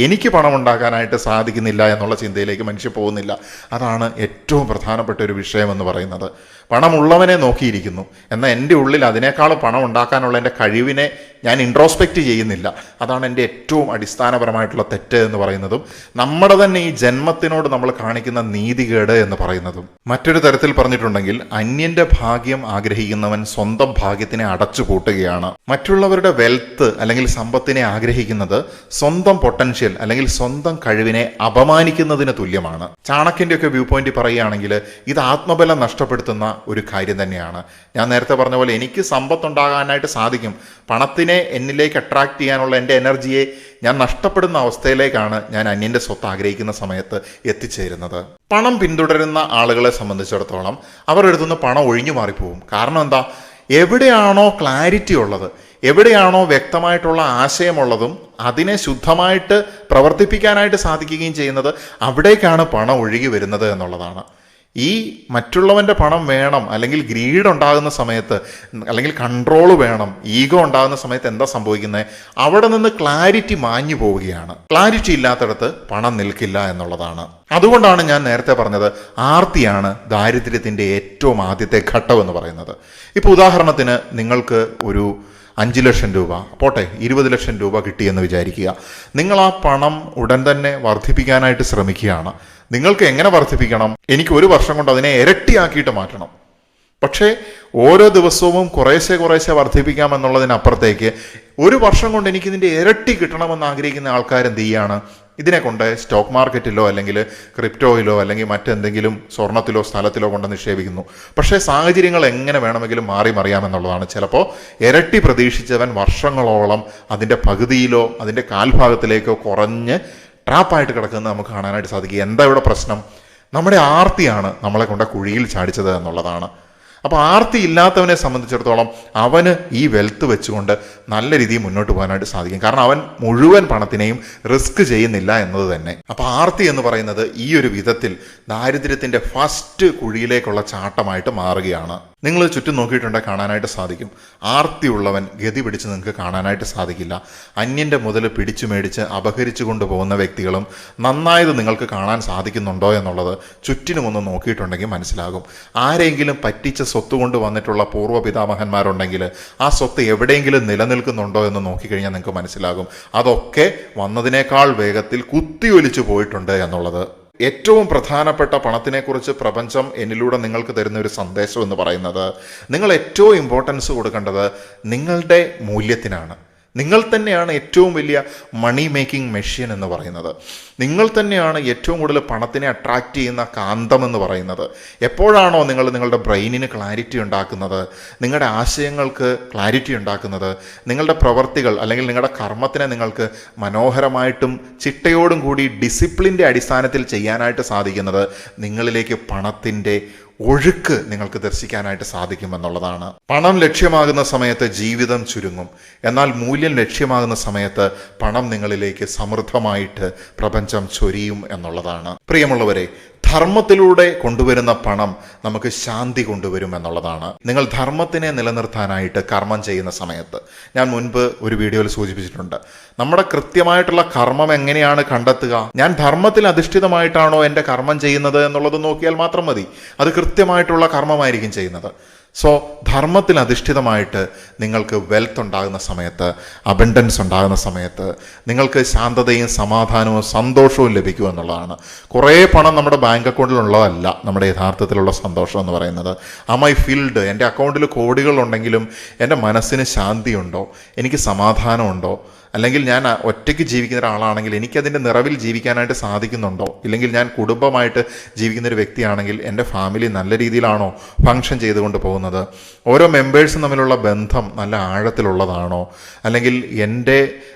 എനിക്ക് പണം ഉണ്ടാക്കാനായിട്ട് സാധിക്കുന്നില്ല എന്നുള്ള ചിന്തയിലേക്ക് മനുഷ്യൻ പോകുന്നില്ല? അതാണ് ഏറ്റവും പ്രധാനപ്പെട്ട ഒരു വിഷയമെന്ന് പറയുന്നത്. പണമുള്ളവനെ നോക്കിയിരിക്കുന്നു, എന്നാൽ എൻ്റെ ഉള്ളിൽ അതിനേക്കാളും പണം ഉണ്ടാക്കാനുള്ള എൻ്റെ കഴിവിനെ ഞാൻ ഇൻട്രോസ്പെക്റ്റ് ചെയ്യുന്നില്ല. അതാണ് എൻ്റെ ഏറ്റവും അടിസ്ഥാനപരമായിട്ടുള്ള തെറ്റ് എന്ന് പറയുന്നതും നമ്മുടെ തന്നെ ഈ ജന്മത്തിനോട് നമ്മൾ കാണിക്കുന്ന നീതികേട് എന്ന് പറയുന്നതും. മറ്റൊരു തരത്തിൽ പറഞ്ഞിട്ടുണ്ടെങ്കിൽ, അന്യൻ്റെ ഭാഗ്യം ആഗ്രഹിക്കുന്നവൻ സ്വന്തം ഭാഗ്യത്തിനെ അടച്ചു പൂട്ടുകയാണ്. മറ്റുള്ളവരുടെ വെൽത്ത് അല്ലെങ്കിൽ സമ്പത്തിനെ ആഗ്രഹിക്കുന്നത് സ്വന്തം പൊട്ടൻഷ്യൽ അല്ലെങ്കിൽ സ്വന്തം കഴിവിനെ അപമാനിക്കുന്നതിന് തുല്യമാണ്. ചാണക്യൻ്റെ ഒക്കെ വ്യൂ പോയിന്റ് പറയുകയാണെങ്കിൽ ഇത് ആത്മബലം നഷ്ടപ്പെടുത്തുന്ന ഒരു കാര്യം തന്നെയാണ്. ഞാൻ നേരത്തെ പറഞ്ഞ പോലെ എനിക്ക് സമ്പത്തുണ്ടാകാനായിട്ട് സാധിക്കും, പണത്തിനെ എന്നിലേക്ക് അട്രാക്ട് ചെയ്യാനുള്ള എൻ്റെ എനർജിയെ ഞാൻ നഷ്ടപ്പെടുന്ന അവസ്ഥയിലേക്കാണ് ഞാൻ അന്യൻ്റെ സ്വത്ത് ആഗ്രഹിക്കുന്ന സമയത്ത് എത്തിച്ചേരുന്നത്. പണം പിന്തുടരുന്ന ആളുകളെ സംബന്ധിച്ചിടത്തോളം അവരുടെ അടുത്തുനിന്ന് പണം ഒഴിഞ്ഞു മാറിപ്പോവും. കാരണം എന്താ? എവിടെയാണോ ക്ലാരിറ്റി ഉള്ളത്, എവിടെയാണോ വ്യക്തമായിട്ടുള്ള ആശയമുള്ളതും അതിനെ ശുദ്ധമായിട്ട് പ്രവർത്തിപ്പിക്കാനായിട്ട് സാധിക്കുകയും ചെയ്യുന്നത്, അവിടേക്കാണ് പണം ഒഴുകി വരുന്നത് എന്നുള്ളതാണ്. ഈ മറ്റുള്ളവൻ്റെ പണം വേണം, അല്ലെങ്കിൽ ഗ്രീഡ് ഉണ്ടാകുന്ന സമയത്ത്, അല്ലെങ്കിൽ കൺട്രോൾ വേണം, ഈഗോ ഉണ്ടാകുന്ന സമയത്ത് എന്താ സംഭവിക്കുന്നത്? അവിടെ നിന്ന് ക്ലാരിറ്റി മാഞ്ഞു പോവുകയാണ്. ക്ലാരിറ്റി ഇല്ലാത്തടത്ത് പണം നിൽക്കില്ല എന്നുള്ളതാണ്. അതുകൊണ്ടാണ് ഞാൻ നേരത്തെ പറഞ്ഞത്, ആർത്തിയാണ് ദാരിദ്ര്യത്തിൻ്റെ ഏറ്റവും ആദ്യത്തെ ഘട്ടം എന്ന് പറയുന്നത്. ഇപ്പോൾ ഉദാഹരണത്തിന് നിങ്ങൾക്ക് ഒരു 5 ലക്ഷം രൂപ പോട്ടെ 20 ലക്ഷം രൂപ കിട്ടിയെന്ന് വിചാരിക്കുക. നിങ്ങൾ ആ പണം ഉടൻ തന്നെ വർദ്ധിപ്പിക്കാനായിട്ട് ശ്രമിക്കുകയാണ്. നിങ്ങൾക്ക് എങ്ങനെ വർദ്ധിപ്പിക്കണം? എനിക്ക് 1 വർഷം കൊണ്ട് അതിനെ ഇരട്ടിയാക്കിയിട്ട് മാറ്റണം. പക്ഷേ ഓരോ ദിവസവും കുറേശ്ശെ വർദ്ധിപ്പിക്കാമെന്നുള്ളതിനപ്പുറത്തേക്ക് 1 വർഷം കൊണ്ട് എനിക്കിതിൻ്റെ ഇരട്ടി കിട്ടണമെന്ന് ആഗ്രഹിക്കുന്ന ആൾക്കാർ എന്ത് ചെയ്യാണ്? ഇതിനെ കൊണ്ട് സ്റ്റോക്ക് മാർക്കറ്റിലോ അല്ലെങ്കിൽ ക്രിപ്റ്റോയിലോ അല്ലെങ്കിൽ മറ്റെന്തെങ്കിലും സ്വർണത്തിലോ സ്ഥലത്തിലോ കൊണ്ട് നിക്ഷേപിക്കുന്നു. പക്ഷേ സാഹചര്യങ്ങൾ എങ്ങനെ വേണമെങ്കിലും മറിയാമെന്നുള്ളതാണ്. ചിലപ്പോൾ ഇരട്ടി പ്രതീക്ഷിച്ചവൻ വർഷങ്ങളോളം അതിൻ്റെ പകുതിയിലോ അതിൻ്റെ കാൽഭാഗത്തിലേക്കോ കുറഞ്ഞ് ട്രാപ്പായിട്ട് കിടക്കുന്നത് നമുക്ക് കാണാനായിട്ട് സാധിക്കും. എന്താ ഇവിടെ പ്രശ്നം? നമ്മുടെ ആർത്തിയാണ് നമ്മളെ കൊണ്ട് കുഴിയിൽ ചാടിച്ചത് എന്നുള്ളതാണ്. അപ്പോൾ ആർത്തി ഇല്ലാത്തവനെ സംബന്ധിച്ചിടത്തോളം അവന് ഈ വെൽത്ത് വെച്ചുകൊണ്ട് നല്ല രീതിയിൽ മുന്നോട്ട് പോകാനായിട്ട് സാധിക്കും. കാരണം അവൻ മുഴുവൻ പണത്തിനെയും റിസ്ക് ചെയ്യുന്നില്ല എന്നത് തന്നെ. അപ്പോൾ ആർത്തി എന്ന് പറയുന്നത് ഈ ഒരു വിധത്തിൽ ദാരിദ്ര്യത്തിൻ്റെ ഫസ്റ്റ് കുഴിയിലേക്കുള്ള ചാട്ടമായിട്ട് മാറുകയാണ്. നിങ്ങൾ ചുറ്റും നോക്കിയിട്ടുണ്ടെങ്കിൽ കാണാനായിട്ട് സാധിക്കും, ആർത്തിയുള്ളവൻ ഗതി പിടിച്ച് നിങ്ങൾക്ക് കാണാനായിട്ട് സാധിക്കില്ല. അന്യൻ്റെ മുതൽ പിടിച്ചു മേടിച്ച് അപഹരിച്ചു കൊണ്ടുപോകുന്ന വ്യക്തികളും നന്നായത് നിങ്ങൾക്ക് കാണാൻ സാധിക്കുന്നുണ്ടോ എന്നുള്ളത് ചുറ്റിനുമൊന്ന് നോക്കിയിട്ടുണ്ടെങ്കിൽ മനസ്സിലാകും. ആരെങ്കിലും പറ്റിച്ച സ്വത്ത് കൊണ്ട് വന്നിട്ടുള്ള പൂർവ്വ പിതാമഹന്മാരുണ്ടെങ്കിൽ ആ സ്വത്ത് എവിടെയെങ്കിലും നിലനിൽക്കുന്നുണ്ടോ എന്ന് നോക്കിക്കഴിഞ്ഞാൽ നിങ്ങൾക്ക് മനസ്സിലാകും അതൊക്കെ വന്നതിനേക്കാൾ വേഗത്തിൽ കുത്തിയൊലിച്ചു പോയിട്ടുണ്ട് എന്നുള്ളത്. ഏറ്റവും പ്രധാനപ്പെട്ട പണത്തിനെക്കുറിച്ച് പ്രപഞ്ചം എന്നിലൂടെ നിങ്ങൾക്ക് തരുന്ന ഒരു സന്ദേശം എന്ന് പറയുന്നത്, നിങ്ങൾ ഏറ്റവും ഇമ്പോർട്ടൻസ് കൊടുക്കേണ്ടത് നിങ്ങളുടെ മൂല്യത്തിനാണ്. നിങ്ങൾ തന്നെയാണ് ഏറ്റവും വലിയ മണി മേക്കിംഗ് മെഷീൻ എന്ന് പറയുന്നത്. നിങ്ങൾ തന്നെയാണ് ഏറ്റവും കൂടുതൽ പണത്തിനെ അട്രാക്റ്റ് ചെയ്യുന്ന കാന്തം എന്ന് പറയുന്നത്. എപ്പോഴാണോ നിങ്ങൾ നിങ്ങളുടെ ബ്രെയിനിന് ക്ലാരിറ്റി ഉണ്ടാക്കുന്നത്, നിങ്ങളുടെ ആശയങ്ങൾക്ക് ക്ലാരിറ്റി ഉണ്ടാക്കുന്നത്, നിങ്ങളുടെ പ്രവർത്തികൾ അല്ലെങ്കിൽ നിങ്ങളുടെ കർമ്മത്തിനെ നിങ്ങൾക്ക് മനോഹരമായിട്ടും ചിട്ടയോടും കൂടി ഡിസിപ്ലിൻ്റെ അടിസ്ഥാനത്തിൽ ചെയ്യാനായിട്ട് സാധിക്കുന്നത്, നിങ്ങളിലേക്ക് പണത്തിൻ്റെ ഒഴുക്ക് നിങ്ങൾക്ക് ദർശിക്കാനായിട്ട് സാധിക്കുമെന്നുള്ളതാണ്. പണം ലക്ഷ്യമാകുന്ന സമയത്ത് ജീവിതം ചുരുങ്ങും. എന്നാൽ മൂല്യം ലക്ഷ്യമാകുന്ന സമയത്ത് പണം നിങ്ങളിലേക്ക് സമൃദ്ധമായിട്ട് പ്രപഞ്ചം ചൊരിയും എന്നുള്ളതാണ്. പ്രിയമുള്ളവരെ, ധർമ്മത്തിലൂടെ കൊണ്ടുവരുന്ന പണം നമുക്ക് ശാന്തി കൊണ്ടുവരും എന്നുള്ളതാണ്. നിങ്ങൾ ധർമ്മത്തിനെ നിലനിർത്താനായിട്ട് കർമ്മം ചെയ്യുന്ന സമയത്ത്, ഞാൻ മുൻപ് ഒരു വീഡിയോയിൽ സൂചിപ്പിച്ചിട്ടുണ്ട്, നമ്മുടെ കൃത്യമായിട്ടുള്ള കർമ്മം എങ്ങനെയാണ് കണ്ടെത്തുക? ഞാൻ ധർമ്മത്തിൽ അധിഷ്ഠിതമായിട്ടാണോ എൻ്റെ കർമ്മം ചെയ്യുന്നത് എന്നുള്ളത് നോക്കിയാൽ മാത്രം മതി. അത് കൃത്യമായിട്ടുള്ള കർമ്മമായിരിക്കും ചെയ്യുന്നത്. സോ ധർമ്മത്തിൽ അധിഷ്ഠിതമായിട്ട് നിങ്ങൾക്ക് വെൽത്ത് ഉണ്ടാകുന്ന സമയത്ത്, അബണ്ടൻസ് ഉണ്ടാകുന്ന സമയത്ത് നിങ്ങൾക്ക് ശാന്തതയും സമാധാനവും സന്തോഷവും ലഭിക്കും എന്നുള്ളതാണ്. കുറേ പണം നമ്മുടെ ബാങ്ക് അക്കൗണ്ടിലുള്ളതല്ല നമ്മുടെ യഥാർത്ഥത്തിലുള്ള സന്തോഷം എന്ന് പറയുന്നത്. ആം ഐ ഫീൽഡ്, എൻ്റെ അക്കൗണ്ടിൽ കോടികളുണ്ടെങ്കിലും എൻ്റെ മനസ്സിന് ശാന്തിയുണ്ടോ, എനിക്ക് സമാധാനമുണ്ടോ, അല്ലെങ്കിൽ ഞാൻ ഒറ്റയ്ക്ക് ജീവിക്കുന്ന ഒരാളാണെങ്കിൽ എനിക്കതിൻ്റെ നിറവിൽ ജീവിക്കാനായിട്ട് സാധിക്കുന്നുണ്ടോ, ഇല്ലെങ്കിൽ ഞാൻ കുടുംബമായിട്ട് ജീവിക്കുന്നൊരു വ്യക്തിയാണെങ്കിൽ എൻ്റെ ഫാമിലി നല്ല രീതിയിലാണോ ഫങ്ഷൻ ചെയ്തുകൊണ്ട് പോകുന്നത്, ഓരോ മെമ്പേഴ്സും തമ്മിലുള്ള ബന്ധം നല്ല ആഴത്തിലുള്ളതാണോ, അല്ലെങ്കിൽ എൻ്റെ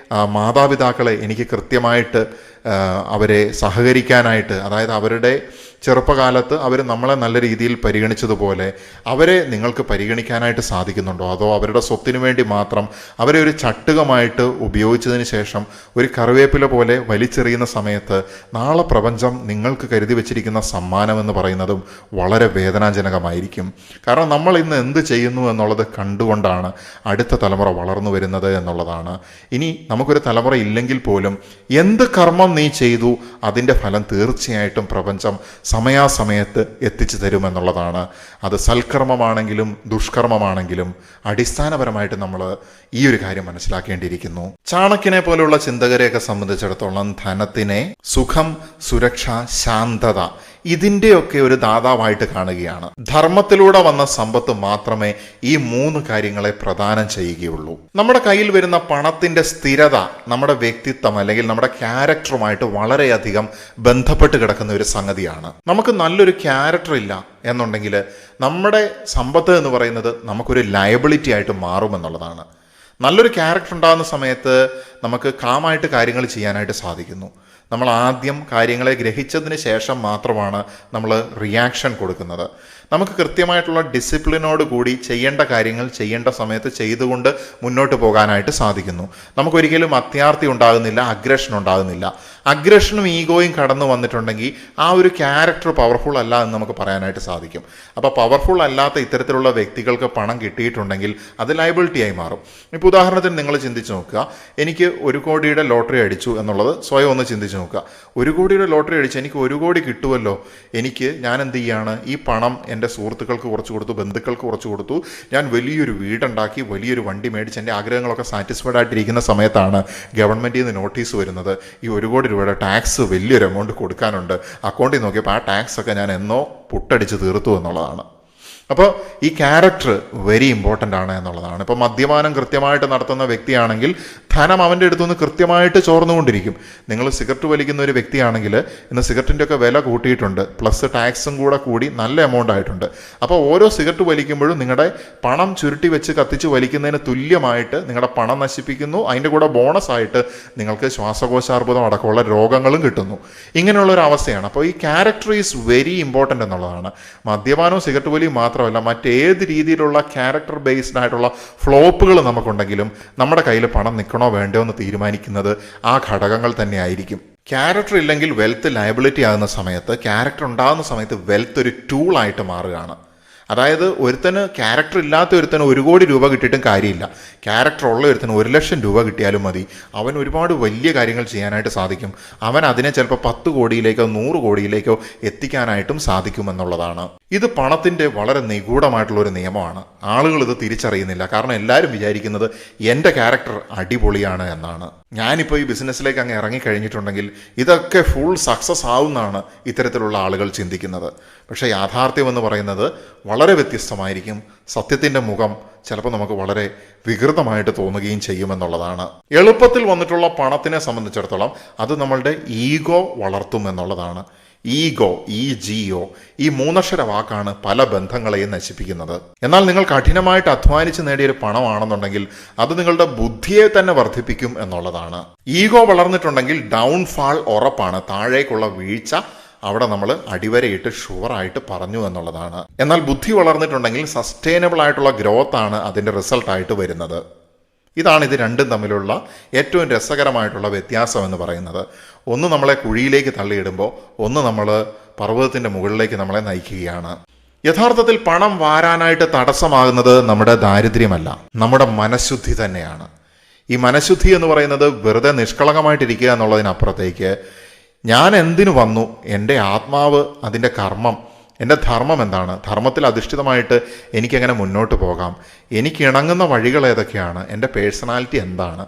മാതാപിതാക്കളെ എനിക്ക് കൃത്യമായിട്ട് അവരെ സഹകരിക്കാനായിട്ട്, അതായത് അവരുടെ ചെറുപ്പകാലത്ത് അവർ നമ്മളെ നല്ല രീതിയിൽ പരിഗണിച്ചതുപോലെ അവരെ നിങ്ങൾക്ക് പരിഗണിക്കാനായിട്ട് സാധിക്കുന്നുണ്ടോ? അതോ അവരുടെ സ്വത്തിനു വേണ്ടി മാത്രം അവരെ ഒരു ചട്ടുകമായിട്ട് ഉപയോഗിച്ചതിന് ശേഷം ഒരു കറിവേപ്പില പോലെ വലിച്ചെറിയുന്ന സമയത്ത് നാളെ പ്രപഞ്ചം നിങ്ങൾക്ക് കരുതി വച്ചിരിക്കുന്ന സമ്മാനമെന്ന് പറയുന്നതും വളരെ വേദനാജനകമായിരിക്കും. കാരണം നമ്മൾ ഇന്ന് എന്ത് ചെയ്യുന്നു എന്നുള്ളത് കണ്ടുകൊണ്ടാണ് അടുത്ത തലമുറ വളർന്നു വരുന്നത് എന്നുള്ളതാണ്. ഇനി നമുക്കൊരു തലമുറ ഇല്ലെങ്കിൽ പോലും എന്ത് കർമ്മം നീ ചെയ്തു അതിൻ്റെ ഫലം തീർച്ചയായിട്ടും പ്രപഞ്ചം സമയാസമയത്ത് എത്തിച്ചു തരുമെന്നുള്ളതാണ്. അത് സൽക്കർമ്മമാണെങ്കിലും ദുഷ്കർമ്മമാണെങ്കിലും അടിസ്ഥാനപരമായിട്ട് നമ്മൾ ഈ ഒരു കാര്യം മനസ്സിലാക്കേണ്ടിയിരിക്കുന്നു. ചാണക്യനെ പോലെയുള്ള ചിന്തകരെയൊക്കെ സംബന്ധിച്ചിടത്തോളം ധനത്തിനെ സുഖം, സുരക്ഷ, ശാന്തത ഇതിൻ്റെയൊക്കെ ഒരു ദാതാവായിട്ട് കാണുകയാണ്. ധർമ്മത്തിലൂടെ വന്ന സമ്പത്ത് മാത്രമേ ഈ 3 കാര്യങ്ങളെ പ്രദാനം ചെയ്യുകയുള്ളൂ. നമ്മുടെ കയ്യിൽ വരുന്ന പണത്തിന്റെ സ്ഥിരത നമ്മുടെ വ്യക്തിത്വം അല്ലെങ്കിൽ നമ്മുടെ ക്യാരക്ടറുമായിട്ട് വളരെയധികം ബന്ധപ്പെട്ട് കിടക്കുന്ന ഒരു സംഗതിയാണ്. നമുക്ക് നല്ലൊരു ക്യാരക്ടർ ഇല്ല എന്നുണ്ടെങ്കിൽ നമ്മുടെ സമ്പത്ത് എന്ന് പറയുന്നത് നമുക്കൊരു ലയബിലിറ്റി ആയിട്ട് മാറുമെന്നുള്ളതാണ്. നല്ലൊരു ക്യാരക്ടർ ഉണ്ടാകുന്ന സമയത്ത് നമുക്ക് കാമായിട്ട് കാര്യങ്ങൾ ചെയ്യാനായിട്ട് സാധിക്കുന്നു. നമ്മൾ ആദ്യം കാര്യങ്ങളെ ഗ്രഹിച്ചതിന് ശേഷം മാത്രമാണ് നമ്മൾ റിയാക്ഷൻ കൊടുക്കുന്നത്. നമുക്ക് കൃത്യമായിട്ടുള്ള ഡിസിപ്ലിനോട് കൂടി ചെയ്യേണ്ട കാര്യങ്ങൾ ചെയ്യേണ്ട സമയത്ത് ചെയ്തുകൊണ്ട് മുന്നോട്ട് പോകാനായിട്ട് സാധിക്കുന്നു. നമുക്കൊരിക്കലും അത്യാർത്തി ഉണ്ടാകുന്നില്ല, അഗ്രഷൻ ഉണ്ടാകുന്നില്ല. അഗ്രഷനും ഈഗോയും കടന്നു വന്നിട്ടുണ്ടെങ്കിൽ ആ ഒരു ക്യാരക്ടർ പവർഫുൾ അല്ല എന്ന് നമുക്ക് പറയാനായിട്ട് സാധിക്കും. അപ്പോൾ പവർഫുൾ അല്ലാത്ത ഇത്തരത്തിലുള്ള വ്യക്തികൾക്ക് പണം കിട്ടിയിട്ടുണ്ടെങ്കിൽ അത് ലയബിലിറ്റി ആയി മാറും. ഇപ്പോൾ ഉദാഹരണത്തിന് നിങ്ങൾ ചിന്തിച്ച് നോക്കുക, എനിക്ക് 1 കോടിയുടെ ലോട്ടറി അടിച്ചു എന്നുള്ളത് സ്വയം ഒന്ന് ചിന്തിച്ച് നോക്കുക. 1 കോടിയുടെ ലോട്ടറി അടിച്ച് എനിക്ക് 1 കോടി കിട്ടുമല്ലോ, ഞാൻ എന്ത് ചെയ്യാണ്, ഈ പണം എൻ്റെ സുഹൃത്തുക്കൾക്ക് കുറച്ച് കൊടുത്തു, ബന്ധുക്കൾക്ക് കുറച്ച് കൊടുത്തു, ഞാൻ വലിയൊരു വീടുണ്ടാക്കി, വലിയൊരു വണ്ടി മേടിച്ച് എൻ്റെ ആഗ്രഹങ്ങളൊക്കെ സാറ്റിസ്ഫൈഡ് ആയിട്ടിരിക്കുന്ന സമയത്താണ് ഗവൺമെൻറ്റിൽ നിന്ന് നോട്ടീസ് വരുന്നത്, ഈ 1 കോടി രൂപയുടെ ടാക്സ് വലിയൊരു എമൗണ്ട് കൊടുക്കാനുണ്ട്, അക്കൗണ്ടിൽ നോക്കിയപ്പോൾ ആ ടാക്സ് ഒക്കെ ഞാൻ എന്നോ പുട്ടടിച്ച് തീർത്തു എന്നുള്ളതാണ്. അപ്പോൾ ഈ ക്യാരക്ടർ വെരി ഇമ്പോർട്ടൻ്റ് ആണ് എന്നുള്ളതാണ്. ഇപ്പോൾ മദ്യപാനം കൃത്യമായിട്ട് നടത്തുന്ന വ്യക്തിയാണെങ്കിൽ ധനം അവൻ്റെ അടുത്തുനിന്ന് കൃത്യമായിട്ട് ചോർന്നുകൊണ്ടിരിക്കും. നിങ്ങൾ സിഗരറ്റ് വലിക്കുന്ന ഒരു വ്യക്തിയാണെങ്കിൽ ഇന്ന് സിഗരറ്റിൻ്റെ ഒക്കെ വില കൂട്ടിയിട്ടുണ്ട്, പ്ലസ് ടാക്സും കൂടി നല്ല എമൗണ്ട് ആയിട്ടുണ്ട്. അപ്പോൾ ഓരോ സിഗരറ്റ് വലിക്കുമ്പോഴും നിങ്ങളുടെ പണം ചുരുട്ടി വെച്ച് കത്തിച്ച് വലിക്കുന്നതിന് തുല്യമായിട്ട് നിങ്ങളുടെ പണം നശിപ്പിക്കുന്നു. അതിൻ്റെ കൂടെ ബോണസ് ആയിട്ട് നിങ്ങൾക്ക് ശ്വാസകോശാർബുദം അടക്കമുള്ള രോഗങ്ങളും കിട്ടുന്നു. ഇങ്ങനെയുള്ളൊരു അവസ്ഥയാണ്. അപ്പോൾ ഈ ക്യാരക്ടർ ഈസ് വെരി ഇമ്പോർട്ടൻ്റ് എന്നുള്ളതാണ്. മദ്യപാനവും സിഗരറ്റ് വലിയും മാത്രമല്ല, മറ്റേത് രീതിയിലുള്ള ക്യാരക്ടർ ബേസ്ഡ് ആയിട്ടുള്ള ഫ്ലോപ്പുകൾ നമുക്കുണ്ടെങ്കിലും നമ്മുടെ കയ്യിൽ പണം നിൽക്കണോ വേണ്ടോ എന്ന് തീരുമാനിക്കുന്നത് ആ ഘടകങ്ങൾ തന്നെ ആയിരിക്കും. ക്യാരക്ടർ ഇല്ലെങ്കിൽ വെൽത്ത് ലയബിലിറ്റി ആകുന്ന സമയത്ത്, ക്യാരക്ടർ ഉണ്ടാകുന്ന സമയത്ത് വെൽത്ത് ഒരു ടൂളായിട്ട് മാറുകയാണ്. അതായത് ക്യാരക്ടർ ഇല്ലാത്ത ഒരുത്തന് 1 കോടി രൂപ കിട്ടിയിട്ടും കാര്യമില്ല. ക്യാരക്ടർ ഉള്ള ഒരുത്തന് 1 ലക്ഷം രൂപ കിട്ടിയാലും മതി. അവൻ ഒരുപാട് വലിയ കാര്യങ്ങൾ ചെയ്യാനായിട്ട് സാധിക്കും. അവൻ അതിനെ ചിലപ്പോൾ 10 കോടിയിലേക്കോ 100 കോടിയിലേക്കോ എത്തിക്കാനായിട്ടും സാധിക്കുമെന്നുള്ളതാണ്. ഇത് പണത്തിൻ്റെ വളരെ നിഗൂഢമായിട്ടുള്ളൊരു നിയമമാണ്. ആളുകൾ ഇത് തിരിച്ചറിയുന്നില്ല. കാരണം എല്ലാവരും വിചാരിക്കുന്നത് എൻ്റെ ക്യാരക്ടർ അടിപൊളിയാണ് എന്നാണ്. ഞാനിപ്പോൾ ഈ ബിസിനസ്സിലേക്ക് അങ്ങ് ഇറങ്ങിക്കഴിഞ്ഞിട്ടുണ്ടെങ്കിൽ ഇതൊക്കെ ഫുൾ സക്സസ് ആവുമെന്നാണ് ഇത്തരത്തിലുള്ള ആളുകൾ ചിന്തിക്കുന്നത്. പക്ഷേ യാഥാർത്ഥ്യം എന്ന് പറയുന്നത് വളരെ വ്യത്യസ്തമായിരിക്കും. സത്യത്തിൻ്റെ മുഖം ചിലപ്പോൾ നമുക്ക് വളരെ വികൃതമായിട്ട് തോന്നുകയും ചെയ്യുമെന്നുള്ളതാണ്. എളുപ്പത്തിൽ വന്നിട്ടുള്ള പണത്തിനെ സംബന്ധിച്ചിടത്തോളം അത് നമ്മളുടെ ഈഗോ വളർത്തും എന്നുള്ളതാണ്. ഈഗോ, EGO, ഈ 3 അക്ഷര വാക്കാണ് പല ബന്ധങ്ങളെയും നശിപ്പിക്കുന്നത്. എന്നാൽ നിങ്ങൾ കഠിനമായിട്ട് അധ്വാനിച്ച് നേടിയൊരു പണമാണെന്നുണ്ടെങ്കിൽ അത് നിങ്ങളുടെ ബുദ്ധിയെ തന്നെ വർദ്ധിപ്പിക്കും എന്നുള്ളതാണ്. ഈഗോ വളർന്നിട്ടുണ്ടെങ്കിൽ ഡൗൺഫാൾ ഉറപ്പാണ്. താഴേക്കുള്ള വീഴ്ച അവിടെ നമ്മൾ അടിവരയിട്ട് ഷുവറായിട്ട് പറഞ്ഞു എന്നുള്ളതാണ്. എന്നാൽ ബുദ്ധി വളർന്നിട്ടുണ്ടെങ്കിൽ സസ്റ്റൈനബിൾ ആയിട്ടുള്ള ഗ്രോത്ത് ആണ് അതിൻ്റെ റിസൾട്ടായിട്ട് വരുന്നത്. ഇതാണ് ഇത് രണ്ടും തമ്മിലുള്ള ഏറ്റവും രസകരമായിട്ടുള്ള വ്യത്യാസം എന്ന് പറയുന്നത്. ഒന്ന് നമ്മളെ കുഴിയിലേക്ക് തള്ളിയിടുമ്പോൾ ഒന്ന് നമ്മൾ പർവ്വതത്തിൻ്റെ മുകളിലേക്ക് നമ്മളെ നയിക്കുകയാണ്. യഥാർത്ഥത്തിൽ പണം വാരാനായിട്ട് തടസ്സമാകുന്നത് നമ്മുടെ ദാരിദ്ര്യമല്ല, നമ്മുടെ മനഃശുദ്ധി തന്നെയാണ്. ഈ മനഃശുദ്ധി എന്ന് പറയുന്നത് വെറുതെ നിഷ്കളങ്കമായിട്ടിരിക്കുക എന്നുള്ളതിനപ്പുറത്തേക്ക് ഞാൻ എന്തിനു വന്നു, എൻ്റെ ആത്മാവ്, അതിൻ്റെ കർമ്മം, എൻ്റെ ധർമ്മം എന്താണ്, ധർമ്മത്തിൽ അധിഷ്ഠിതമായിട്ട് എനിക്കെങ്ങനെ മുന്നോട്ട് പോകാം, എനിക്ക് ഇണങ്ങുന്ന വഴികൾ ഏതൊക്കെയാണ്, എൻ്റെ പേഴ്സണാലിറ്റി എന്താണ്,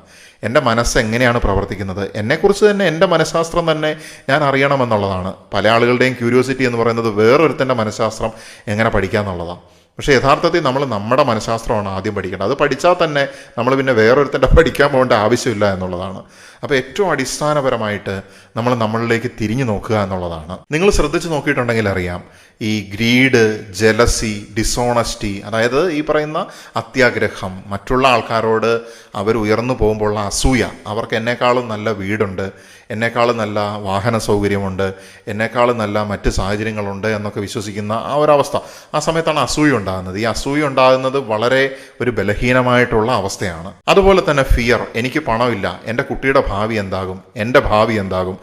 എൻ്റെ മനസ്സ് എങ്ങനെയാണ് പ്രവർത്തിക്കുന്നത്, എന്നെക്കുറിച്ച് തന്നെ എൻ്റെ മനഃശാസ്ത്രം തന്നെ ഞാൻ അറിയണമെന്നുള്ളതാണ്. പല ആളുകളുടെയും ക്യൂരിയോസിറ്റി എന്ന് പറയുന്നത് വേറൊരുത്തൻ്റെ മനഃശാസ്ത്രം എങ്ങനെ പഠിക്കുക എന്നുള്ളതാണ്. പക്ഷേ യഥാർത്ഥത്തിൽ നമ്മൾ നമ്മുടെ മനഃശാസ്ത്രമാണ് ആദ്യം പഠിക്കേണ്ടത്. അത് പഠിച്ചാൽ തന്നെ നമ്മൾ പിന്നെ വേറൊരുത്തൻ്റെ പഠിക്കാൻ പോകേണ്ട ആവശ്യമില്ല എന്നുള്ളതാണ്. അപ്പോൾ ഏറ്റവും അടിസ്ഥാനപരമായിട്ട് നമ്മൾ നമ്മളിലേക്ക് തിരിഞ്ഞു നോക്കുക എന്നുള്ളതാണ്. നിങ്ങൾ ശ്രദ്ധിച്ച് നോക്കിയിട്ടുണ്ടെങ്കിൽ അറിയാം, ഈ ഗ്രീഡ്, ജലസി, ഡിസോണസ്റ്റി, അതായത് ഈ പറയുന്ന അത്യാഗ്രഹം, മറ്റുള്ള ആൾക്കാരോട് അവർ ഉയർന്നു പോകുമ്പോഴുള്ള അസൂയ, അവർക്ക് എന്നെക്കാളും നല്ല വീടുണ്ട്, എന്നെക്കാളും നല്ല വാഹന സൗകര്യമുണ്ട്, എന്നെക്കാളും നല്ല മറ്റ് സാഹചര്യങ്ങളുണ്ട് എന്നൊക്കെ വിശ്വസിക്കുന്ന ആ ഒരവസ്ഥ, ആ സമയത്താണ് അസൂയ ഉണ്ടാകുന്നത്. ഈ അസൂയ ഉണ്ടാകുന്നത് വളരെ ഒരു ബലഹീനമായിട്ടുള്ള അവസ്ഥയാണ്. അതുപോലെ തന്നെ ഫിയർ, എനിക്ക് പണമില്ല, എൻ്റെ കുട്ടിയുടെ ഭാവി എന്താകും, എൻ്റെ ഭാവി എന്താകും.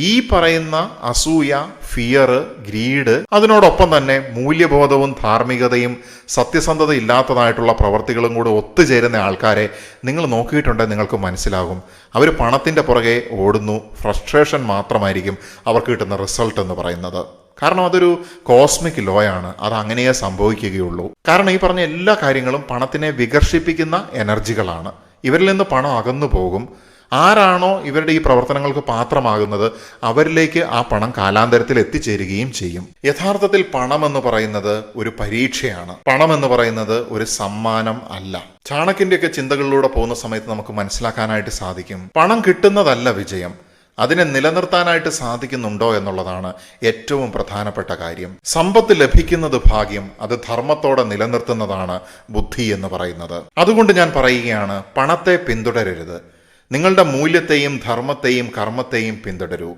ഈ പറയുന്ന അസൂയ, ഫിയർ, ഗ്രീഡ്, അതിനോടൊപ്പം തന്നെ മൂല്യബോധവും ധാർമ്മികതയും സത്യസന്ധത ഇല്ലാത്തതായിട്ടുള്ള പ്രവർത്തികളും കൂടെ ഒത്തുചേരുന്ന ആൾക്കാരെ നിങ്ങൾ നോക്കിയിട്ടുണ്ടെങ്കിൽ നിങ്ങൾക്ക് മനസ്സിലാകും. അവർ പണത്തിൻ്റെ പുറകെ ഓടുന്നു. ഫ്രസ്ട്രേഷൻ മാത്രമായിരിക്കും അവർക്ക് കിട്ടുന്ന റിസൾട്ട് എന്ന് പറയുന്നത്. കാരണം അതൊരു കോസ്മിക് ലോയാണ്. അത് അങ്ങനെയേ സംഭവിക്കുകയുള്ളൂ. കാരണം ഈ പറഞ്ഞ എല്ലാ കാര്യങ്ങളും പണത്തിനെ വികർഷിപ്പിക്കുന്ന എനർജികളാണ്. ഇവരിൽ നിന്ന് പണം അകന്നു പോകും. ആരാണോ ഇവരുടെ ഈ പ്രവർത്തനങ്ങൾക്ക് പാത്രമാകുന്നത് അവരിലേക്ക് ആ പണം കാലാന്തരത്തിൽ എത്തിച്ചേരുകയും ചെയ്യും. യഥാർത്ഥത്തിൽ പണം എന്ന് പറയുന്നത് ഒരു പരീക്ഷയാണ്. പണം എന്ന് പറയുന്നത് ഒരു സമ്മാനം അല്ല. ചാണക്യന്റെയൊക്കെ ചിന്തകളിലൂടെ പോകുന്ന സമയത്ത് നമുക്ക് മനസ്സിലാക്കാനായിട്ട് സാധിക്കും, പണം കിട്ടുന്നതല്ല വിജയം, അതിനെ നിലനിർത്താനായിട്ട് സാധിക്കുന്നുണ്ടോ എന്നുള്ളതാണ് ഏറ്റവും പ്രധാനപ്പെട്ട കാര്യം. സമ്പത്ത് ലഭിക്കുന്നത് ഭാഗ്യം, അത് ധർമ്മത്തോടെ നിലനിർത്തുന്നതാണ് ബുദ്ധി എന്ന് പറയുന്നത്. അതുകൊണ്ട് ഞാൻ പറയുകയാണ്, പണത്തെ പിന്തുടരരുത്. നിങ്ങളുടെ മൂല്യത്തെയും ധർമ്മത്തെയും കർമ്മത്തെയും പിന്തുടരൂ.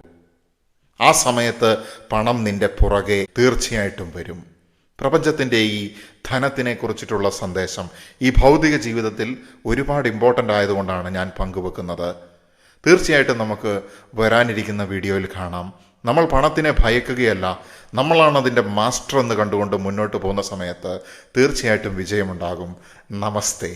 ആ സമയത്ത് പണം നിന്റെ പുറകെ തീർച്ചയായിട്ടും വരും. പ്രപഞ്ചത്തിൻ്റെ ഈ ധനത്തിനെ കുറിച്ചിട്ടുള്ള സന്ദേശം ഈ ഭൗതിക ജീവിതത്തിൽ ഒരുപാട് ഇമ്പോർട്ടൻ്റ് ആയതുകൊണ്ടാണ് ഞാൻ പങ്കുവെക്കുന്നത്. തീർച്ചയായിട്ടും നമുക്ക് വരാനിരിക്കുന്ന വീഡിയോയിൽ കാണാം. നമ്മൾ പണത്തിനെ ഭയക്കുകയല്ല, നമ്മളാണ് അതിൻ്റെ മാസ്റ്റർ എന്ന് കണ്ടുകൊണ്ട് മുന്നോട്ട് പോകുന്ന സമയത്ത് തീർച്ചയായിട്ടും വിജയമുണ്ടാകും. നമസ്തേ.